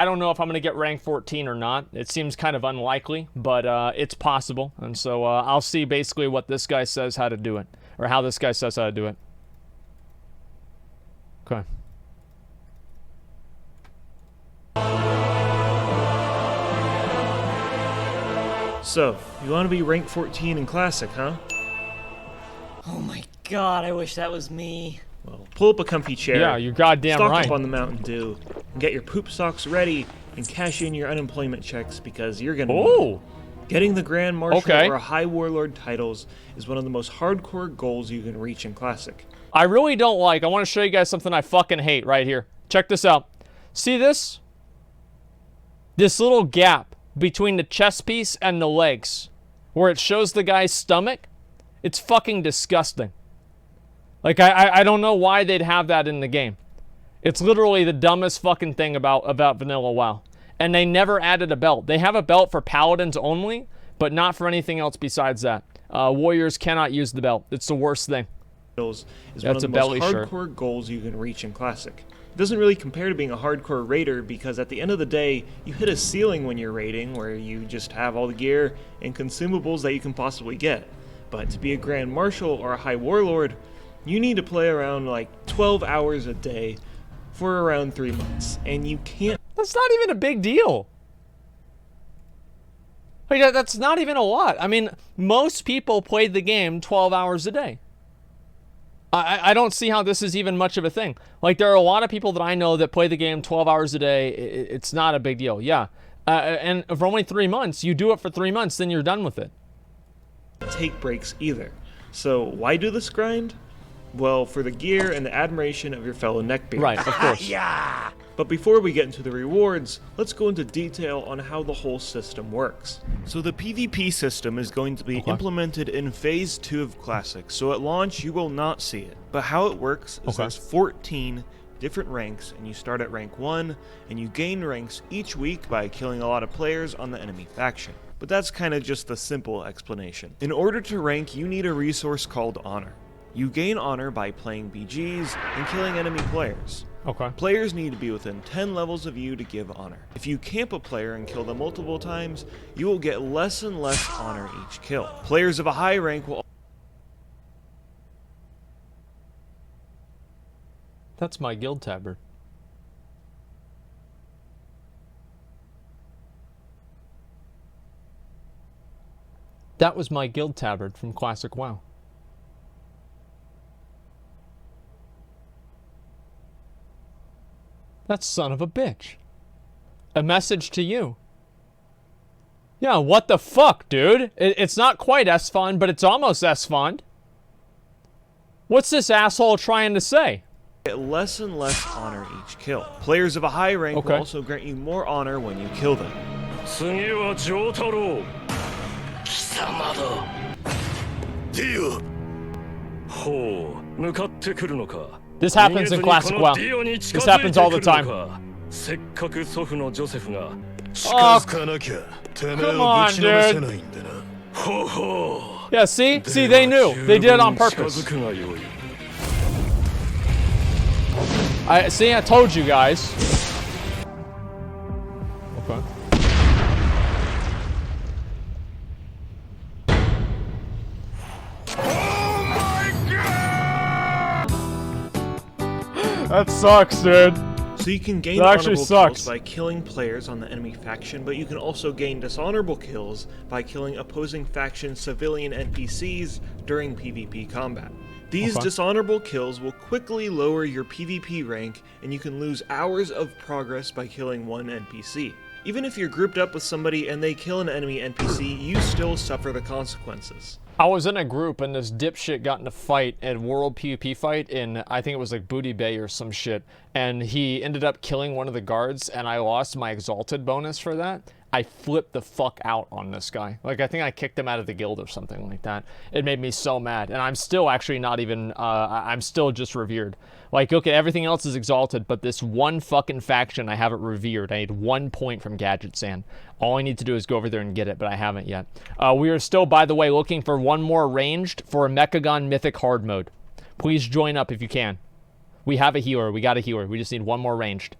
I don't know if I'm going to get rank 14 or not. It seems kind of unlikely, but it's possible. And so I'll see basically what this guy says how to do it. Or how this guy says how to do it. Okay. So, you want to be rank 14 in Classic, huh? Oh my god, I wish that was me. Well, pull up a comfy chair. Yeah, you're goddamn stock right. up on the Mountain Dew, and get your poop socks ready, and cash in your unemployment checks because you're gonna. Oh. Getting the Grand Marshal Okay. or High Warlord titles is one of the most hardcore goals you can reach in Classic. I really don't like. I want to show you guys something I fucking hate right here. Check this out. See this? This little gap between the chest piece and the legs, where it shows the guy's stomach. It's fucking disgusting. Like, I don't know why they'd have that in the game. It's literally the dumbest fucking thing about Vanilla WoW. And they never added a belt. They have a belt for paladins only, but not for anything else besides that. Warriors cannot use the belt. It's the worst thing. Is That's one of the a belly most shirt. hardcore goals you can reach in Classic. It doesn't really compare to being a hardcore raider because at the end of the day, you hit a ceiling when you're raiding where you just have all the gear and consumables that you can possibly get. But to be a Grand Marshal or a High Warlord, you need to play around like 12 hours a day for around 3 months, and you can't. That's not even a big deal. Like, that's not even a lot. I mean, most people played the game 12 hours a day. I don't see how this is even much of a thing. Like, there are a lot of people that I know that play the game 12 hours a day. It's not a big deal, yeah. And for only 3 months, you do it for 3 months, then you're done with it. Take breaks either. So why do this grind? Well, for the gear and the admiration of your fellow neckbeards. Right, of course. Yeah. But before we get into the rewards, let's go into detail on how the whole system works. So the PvP system is going to be implemented in Phase 2 of Classic, so at launch you will not see it. But how it works is there's 14 different ranks, and you start at rank 1, and you gain ranks each week by killing a lot of players on the enemy faction. But that's kind of just the simple explanation. In order to rank, you need a resource called Honor. You gain Honor by playing BGs and killing enemy players. Okay. Players need to be within 10 levels of you to give Honor. If you camp a player and kill them multiple times, you will get less and less Honor each kill. Players of a high rank will... That's my guild tabard. That was my guild tabard from Classic WoW. That son of a bitch. A message to you. Yeah, what the fuck, dude? It's not quite S-Fund, but it's almost S-Fund. What's this asshole trying to say? Get less and less Honor each kill. Players of a high rank will also grant you more Honor when you kill them. This happens in Classic WoW. This happens all the time. Oh, come on, dude. Yeah, see? See, they knew. They did it on purpose. I told you guys. Okay. That sucks, dude. So you can gain honorable kills by killing players on the enemy faction, but you can also gain dishonorable kills by killing opposing faction civilian NPCs during PvP combat. These dishonorable kills will quickly lower your PvP rank, and you can lose hours of progress by killing one NPC. Even if you're grouped up with somebody and they kill an enemy NPC, you still suffer the consequences. I was in a group and this dipshit got in a fight, a world PvP fight in, I think it was like Booty Bay or some shit, and he ended up killing one of the guards and I lost my exalted bonus for that. I flipped the fuck out on this guy. Like, I think I kicked him out of the guild or something like that. It made me so mad. And I'm still actually not even, I'm still just revered. Like, okay, everything else is exalted, but this one fucking faction, I have it revered. I need 1 point from Gadget Sand. All I need to do is go over there and get it, but I haven't yet. We are still, by the way, looking for one more ranged for a Mechagon Mythic Hard Mode. Please join up if you can. We have a healer. We got a healer. We just need one more ranged.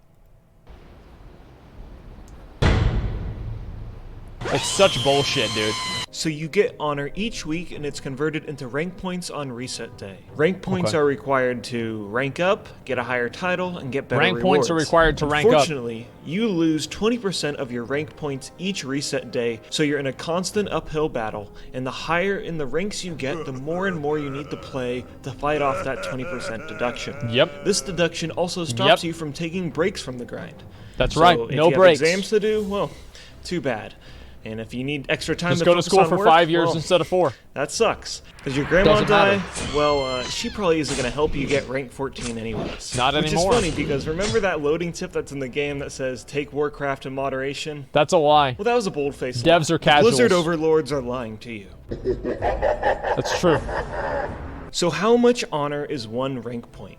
It's such bullshit, dude. So you get honor each week, and it's converted into rank points on reset day. Rank points are required to rank up, get a higher title, and get better Rank rewards. points are required to rank up. Unfortunately, you lose 20% of your rank points each reset day, so you're in a constant uphill battle, and the higher in the ranks you get, the more and more you need to play to fight off that 20% deduction. Yep. This deduction also stops you from taking breaks from the grind. That's right. So No if you breaks. have exams to do, well, too bad. And if you need extra time Just to go to focus school on for work, 5 years well, instead of 4. that sucks. Does your grandma Doesn't die? matter. Well, she probably isn't going to help you get rank 14 anyways. Not Which anymore. is funny because remember that loading tip that's in the game that says take Warcraft in moderation? That's a lie. Well, that was a bold-faced Devs lie. are casuals. Blizzard overlords are lying to you. That's true. So how much honor is one rank point?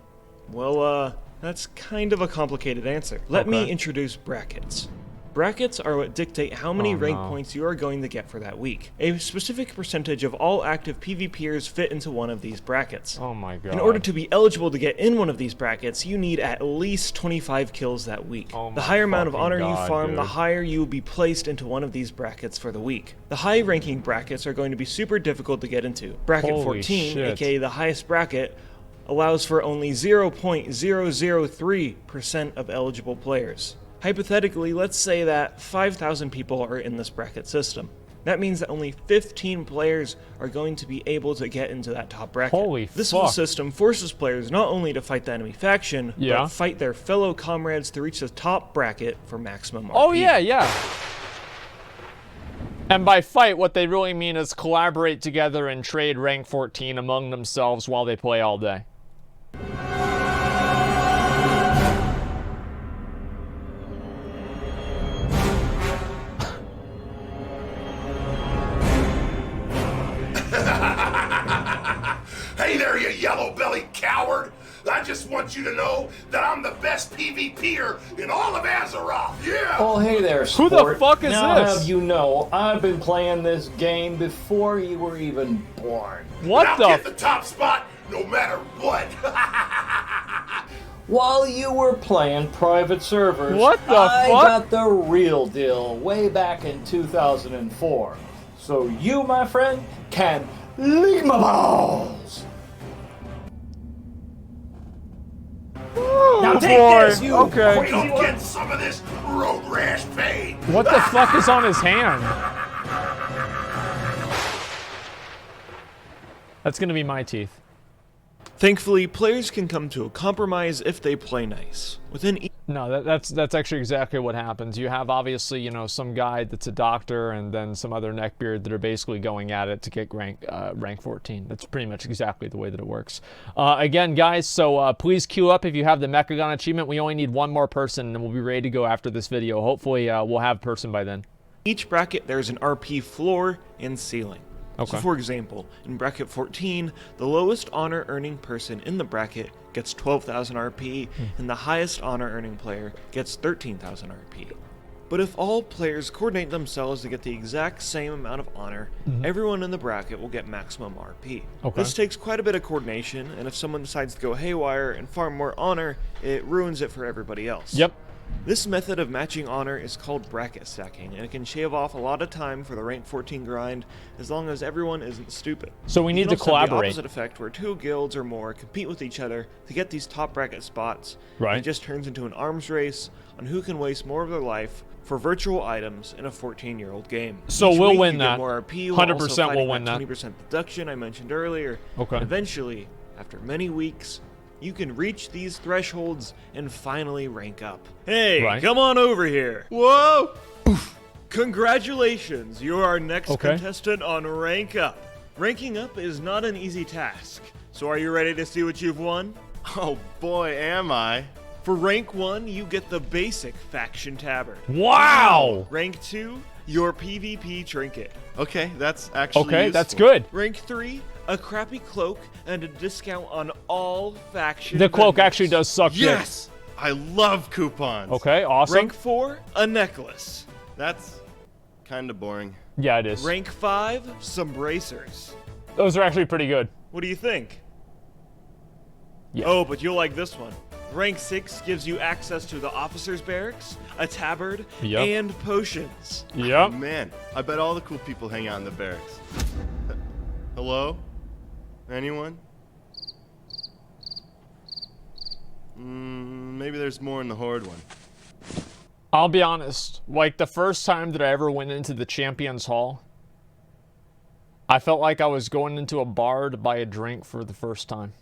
Well, that's kind of a complicated answer. Let me introduce brackets. Brackets are what dictate how many rank points you are going to get for that week. A specific percentage of all active PvPers fit into one of these brackets. Oh my god. In order to be eligible to get in one of these brackets, you need at least 25 kills that week. The higher amount of honor you farm, the higher you will be placed into one of these brackets for the week. The high ranking brackets are going to be super difficult to get into. Bracket Holy 14, shit. aka the highest bracket, allows for only 0.003% of eligible players. Hypothetically, let's say that 5,000 people are in this bracket system. That means that only 15 players are going to be able to get into that top bracket. Holy This fuck. whole system forces players not only to fight the enemy faction, but fight their fellow comrades to reach the top bracket for maximum RP. Oh yeah, yeah. And by fight, what they really mean is collaborate together and trade rank 14 among themselves while they play all day. Hey there, you yellow-bellied coward! I just want you to know that I'm the best PvPer in all of Azeroth, yeah! Oh, hey there, Who sport. the fuck is now this? Have you know, I've been playing this game before you were even born. What I'll the get the top spot no matter what! While you were playing private servers, What the I fuck? got the real deal way back in 2004. So you, my friend, can lick my balls! Now take this, you! Okay. We don't get some of this road rash pain! What the fuck is on his hand? That's gonna be my teeth. Thankfully, players can come to a compromise if they play nice. Within each No, that's actually exactly what happens. You have obviously, you know, some guy that's a doctor and then some other neckbeard that are basically going at it to get rank 14. That's pretty much exactly the way that it works. Again, guys, so please queue up if you have the Mechagon achievement. We only need one more person and we'll be ready to go after this video. Hopefully, we'll have person by then. each bracket, there's an RP floor and ceiling. Okay. So for example, in bracket 14, the lowest honor earning person in the bracket gets 12,000 RP, and the highest honor earning player gets 13,000 RP. But if all players coordinate themselves to get the exact same amount of honor, everyone in the bracket will get maximum RP. Okay. This takes quite a bit of coordination, and if someone decides to go haywire and farm more honor, it ruins it for everybody else. Yep. This method of matching honor is called bracket stacking, and it can shave off a lot of time for the rank 14 grind as long as everyone isn't stupid. So we You need can to also have collaborate. the opposite effect where 2 guilds or more compete with each other to get these top bracket spots. Right. It just turns into an arms race on who can waste more of their life for virtual items in a 14-year-old game. So Each we'll week win you get that. more RP while 100% also we'll fighting win that. 20% deduction I mentioned earlier. Okay. And eventually, after many weeks, you can reach these thresholds and finally rank up. Hey, Right. come on over here. Whoa! Oof. Congratulations, you're our next contestant on Rank Up. Ranking up is not an easy task. So are you ready to see what you've won? Oh boy, am I. For rank 1, you get the basic faction tabard. Wow! Rank 2, your PvP trinket. Okay, that's actually Okay, that's useful. good. Rank 3, a crappy cloak and a discount on all faction The cloak vendors. actually does suck dick. Yes! I love coupons. Okay, awesome. Rank 4, a necklace. That's kind of boring. Yeah, it is. Rank 5, some bracers. Those are actually pretty good. What do you think? Yeah. Oh, but you'll like this one. Rank 6 gives you access to the officer's barracks, a tabard, Yep. and potions. Yep. Man, I bet all the cool people hang out in the barracks. Hello? Anyone? Maybe there's more in the Horde one. I'll be honest, like the first time that I ever went into the Champions Hall, I felt like I was going into a bar to buy a drink for the first time.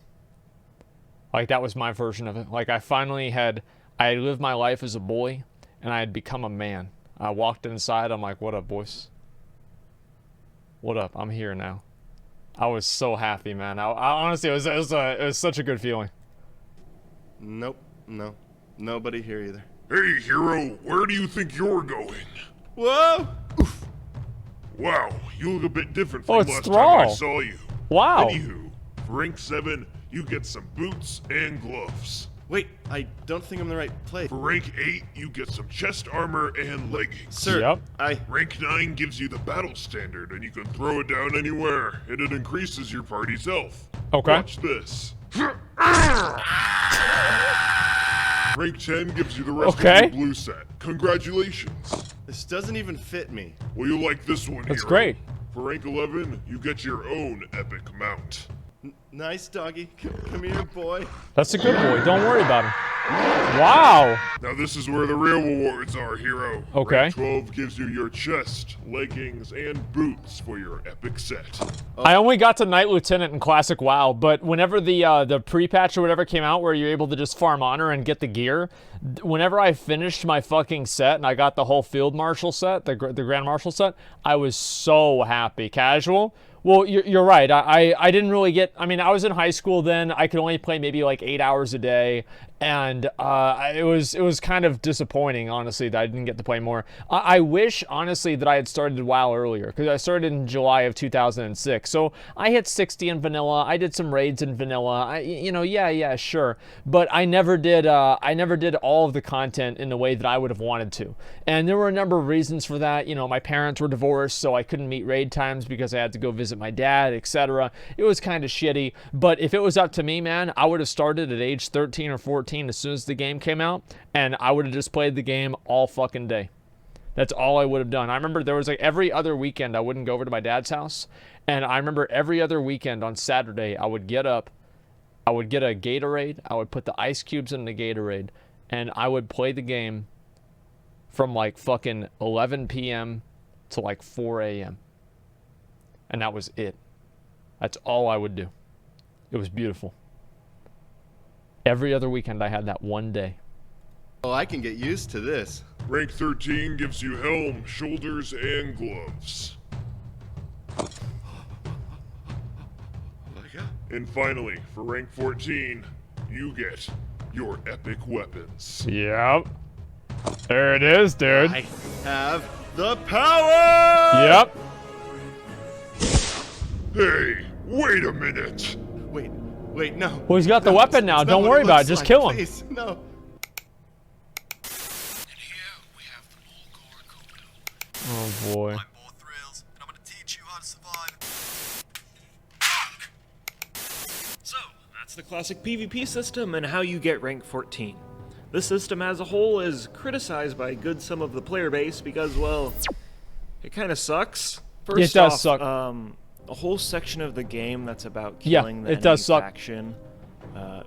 Like that was my version of it. Like I had lived my life as a boy and I had become a man. I walked inside, I'm like, what up, boys? What up? I'm here now. I was so happy, man. I honestly, it was such a good feeling. Nope, no. Nobody here either. Hey, hero, where do you think you're going? Whoa! Wow, you look a bit different Oh, from it's last time I Thrall. saw you. Wow. Anywho, for rank 7, you get some boots and gloves. Wait, I don't think I'm in the right place. For rank 8, you get some chest armor and leggings. Sir, Yep. Rank 9 gives you the battle standard, and you can throw it down anywhere, and it increases your party's health. Okay. Watch this. Rank 10 gives you the rest Okay. of your blue set. Congratulations. This doesn't even fit me. Well, you like this one, That's hero. great. For rank 11, you get your own epic mount. Nice, doggy. Come here, boy. That's a good boy. Don't worry about him. Wow. Now this is where the real rewards are, hero. Okay. Rank 12 gives you your chest, leggings, and boots for your epic set. I only got to Knight Lieutenant in Classic WoW, but whenever the pre-patch or whatever came out where you're able to just farm honor and get the gear, whenever I finished my fucking set and I got the whole Field Marshal set, the Grand Marshal set, I was so happy. Casual? Well, you're right. I didn't really get... I mean, I was in high school then. I could only play maybe like 8 hours a day. And it was kind of disappointing, honestly, that I didn't get to play more. I wish, honestly, that I had started WoW earlier, because I started in July of 2006. So I hit 60 in vanilla. I did some raids in vanilla. Yeah, sure. But I never did all of the content in the way that I would have wanted to. And there were a number of reasons for that. You know, my parents were divorced, so I couldn't meet raid times because I had to go visit my dad, etc. It was kind of shitty. But if it was up to me, man, I would have started at age 13 or 14 as soon as the game came out, and I would have just played the game all fucking day. That's all I would have done. I remember there was like every other weekend I wouldn't go over to my dad's house, and I remember every other weekend on Saturday I would get up, I would get a Gatorade, I would put the ice cubes in the Gatorade, and I would play the game from like fucking 11 p.m. to like 4 a.m. And that was it. That's all I would do. It was beautiful. Every other weekend I had that one day. Oh, I can get used to this. Rank 13 gives you helm, shoulders, and gloves. And finally, for rank 14, you get your epic weapons. Yep. There it is, dude. I have the power! Yep. Hey, wait a minute. Wait, no. Well, he's got the weapon now. It's not Don't what worry about it. looks Just like. kill him. Please, no. And here we have the Oh, boy. More thrills, and I'm gonna teach you how to survive. So, that's the classic PvP system and how you get rank 14. This system as a whole is criticized by a good some of the player base because, well, it kind of sucks. First It does off, suck. A whole section of the game that's about Yeah, killing the it enemy does suck. faction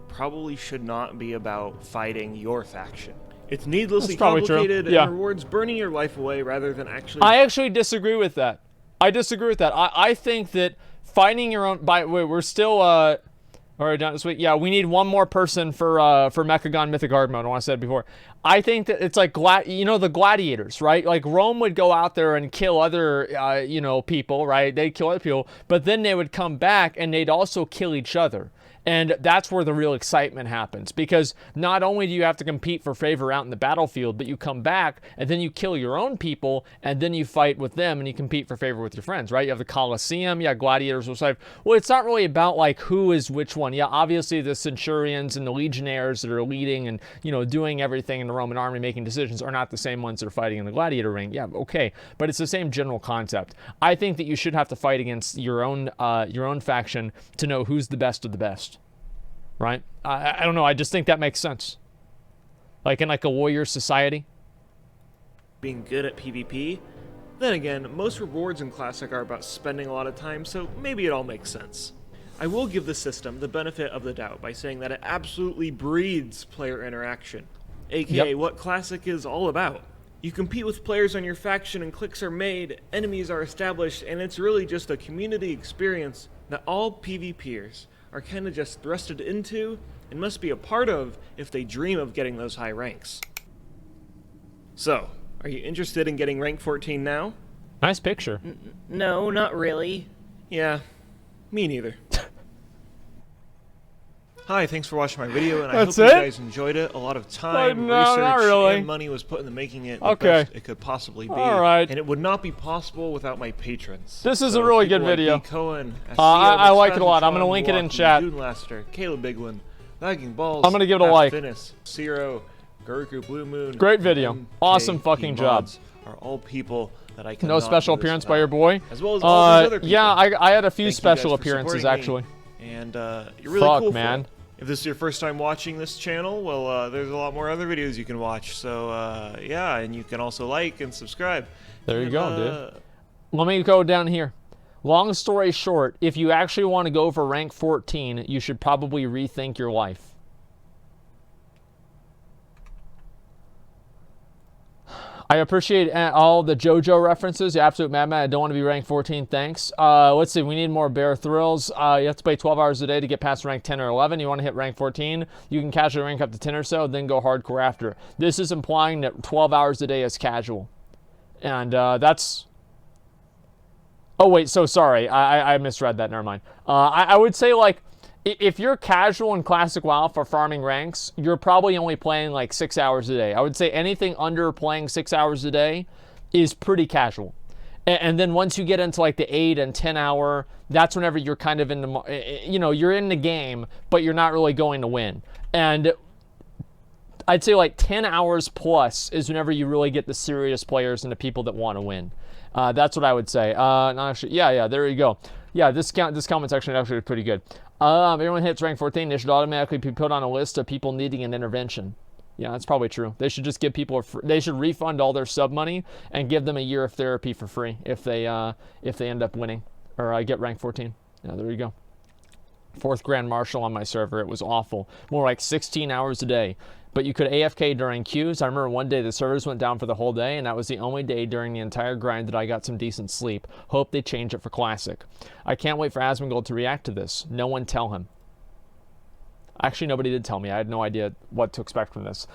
probably should not be about fighting your faction. It's needlessly That's probably true. complicated Yeah. and rewards burning your life away rather than actually... I actually disagree with that. I think that fighting your own... Wait, we're still... All right, done this week. Yeah, we need one more person for Mechagon Mythic Hard Mode. I want to say it before. I think that it's like the gladiators, right? Like Rome would go out there and kill other people, right? They'd kill other people, but then they would come back and they'd also kill each other. And that's where the real excitement happens, because not only do you have to compete for favor out in the battlefield, but you come back and then you kill your own people and then you fight with them and you compete for favor with your friends, right? You have the Colosseum, yeah, gladiators will say, well, it's not really about like who is which one. Yeah, obviously the centurions and the legionnaires that are leading and, doing everything in the Roman army, making decisions, are not the same ones that are fighting in the gladiator ring. Yeah, okay, but it's the same general concept. I think that you should have to fight against your own faction to know who's the best of the best. right? I don't know. I just think that makes sense. Like in like a warrior society. Being good at PvP. Then again, most rewards in Classic are about spending a lot of time, so maybe it all makes sense. I will give the system the benefit of the doubt by saying that it absolutely breeds player interaction, aka what Classic is all about. You compete with players on your faction and clicks are made, enemies are established, and it's really just a community experience that all PvPers are kinda just thrusted into and must be a part of if they dream of getting those high ranks. So, are you interested in getting rank 14 now? Nice picture. No, not really. Yeah, me neither. Hi, thanks for watching my video, and I hope you guys enjoyed it. A lot of time, No, not research, really. and money was put into making it the Okay. best it could possibly be. All right. And it would not be possible without my patrons. This is a really good people like video. B. Cohen, I like it a lot. I'm gonna link it in chat. Laster, Caleb Biglin, Lagging Balls. I'm gonna give it a like. Finnis, Zero, Guruku Blue Moon. Great video. and Awesome MKP fucking job. Mods Are all people that I can No special appearance by your boy. As well as all these other people. Yeah, I had a few Thank you guys special for appearances supporting me. actually. And you're really Fuck, cool for man. it. If this is your first time watching this channel, well, there's a lot more other videos you can watch. So, yeah, and you can also like and subscribe. There you And, go, dude. Let me go down here. Long story short, if you actually want to go for rank 14, you should probably rethink your life. I appreciate all the JoJo references. You absolute madman. I don't want to be rank 14. Thanks. Let's see. We need more Bear Thrills. You have to play 12 hours a day to get past rank 10 or 11. You want to hit rank 14. You can casually rank up to 10 or so, then go hardcore after. This is implying that 12 hours a day is casual. And that's... Oh, wait. So sorry. I misread that. Never mind. I would say, like, if you're casual in Classic WoW for farming ranks, you're probably only playing like 6 hours a day. I would say anything under playing 6 hours a day is pretty casual. And then once you get into like the 8 and 10 hour, that's whenever you're kind of in the, you know, you're in the game, but you're not really going to win. And I'd say like 10 hours plus is whenever you really get the serious players and the people that want to win. That's what I would say. No, actually, yeah, there you go. Yeah, this comment section actually is pretty good. Everyone hits rank 14, they should automatically be put on a list of people needing an intervention. Yeah, that's probably true. They should just give people they should refund all their sub money and give them a year of therapy for free if they end up winning or get rank 14. Yeah, there you go. 4th Grand Marshal on my server. It was awful. More like 16 hours a day. But you could AFK during queues. I remember one day the servers went down for the whole day, and that was the only day during the entire grind that I got some decent sleep. Hope they change it for Classic. I can't wait for Asmongold to react to this. No one tell him. Actually, nobody did tell me. I had no idea what to expect from this.